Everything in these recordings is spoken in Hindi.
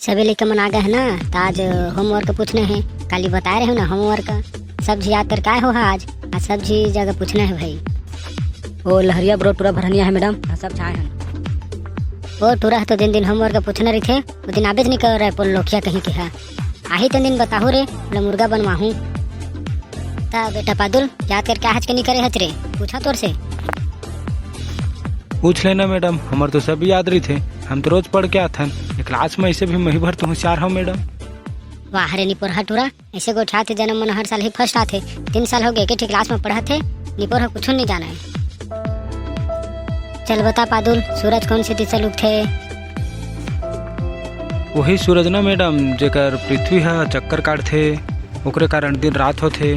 सभी लड़के मन आ गए हैं ना, तो आज होमवर्क पूछने हैं। कल ही बता रहे हो ना होमवर्क सब्जी याद कर क्या हो आज सब्जी जगह पूछना है भाई। ओ लहरिया ब्रो टूरा भरनिया है मैडम सब चाहे हैं। वो टूरा तो दिन दिन होमवर्क पूछना रही थे, वो दिन आबेज नहीं कर रहे पोल लोखिया कहीं के है। आही तो दिन बताहू रे मैं मुर्गा बनवाहूँ। ता बेटा पादुल याद कर क्या आज के नहीं करे हच रे, पूछा तोर से। पूछ लेना मैडम, हमारे तो सब याद रही थे, हम तो रोज पढ़ के आते हैं। क्लास में ऐसे भी मही भर तो होशियार हो मैडम। वाह रे निपोर टूरा ऐसे को छाते जन्म मन हर साल ही फर्स्ट आते। 3 साल हो गए कि क्लास में पढ़ा थे, निपोर कुछ नहीं जाना है। चल बता पादुल सूरज कौन सी दिशा लुक थे? वही सूरज ना मैडम जेकर पृथ्वी है चक्कर काट थे, ओकरे कारण दिन रात होते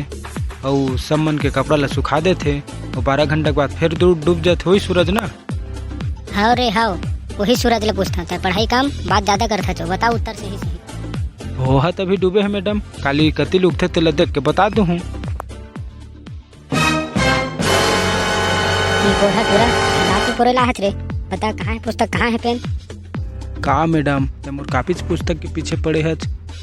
और सब मन के कपड़ा ला सुखा देते और 12 घंटा के बाद फिर डूब जाते। वही सूरज ना? हाँ रे हाँ वही सूरज ले पूछता था। पढ़ाई काम बात ज्यादा करता छो, बता उत्तर सही सही। हो हा तभी डूबे है मैडम, काली कति लुक थे तेला देख के बता दू हूँ। रे बता कहाँ है पुस्तक, कहाँ है पेन? का मैडम मोर काफी पुस्तक के पीछे पड़े है,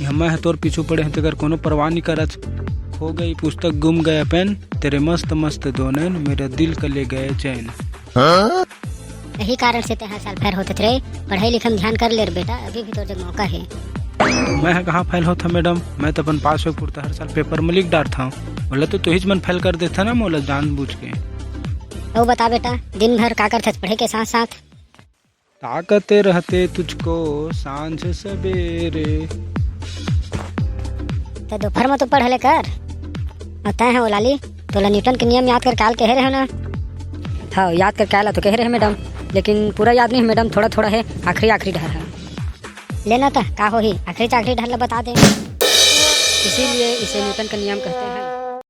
हमें है तोर पीछे पड़े हैं तेकर कोनो परवाह नहीं करत। हो गई पुस्तक, गुम गया पेन, तेरे मस्त मस्त दो नैन मेरे दिल का ले गए चैन। यही कारण से हर साल फेल होते थे। पढ़ाई लिखाई में ध्यान कर ले रे बेटा, अभी भी तो जब मौका है। मैं कहाँ फेल होता मैडम, मैं तो अपन पास हो पुरता हर साल पेपर में लिख डालता हूँ। बोला तो ही मन फेल कर देता ना मोला जानबूझ के। वो बता बेटा दिन भर का करते पढ़े के साथ साथ? ताकते रहते तुझको सांझ सवेरे। तो दोपहर में तो पढ़ ले कर। बताए हैं वो लाली तोला न्यूटन के नियम याद कर काल कह रहे हो ना? हाँ याद कर क्या तो कह रहे हैं मैडम, लेकिन पूरा याद नहीं मैडम, थोड़ा थोड़ा है। आखिरी ढहर है लेना था का हो ही आखिरी ढहर बता दे। इसीलिए इसे न्यूटन का नियम कहते हैं।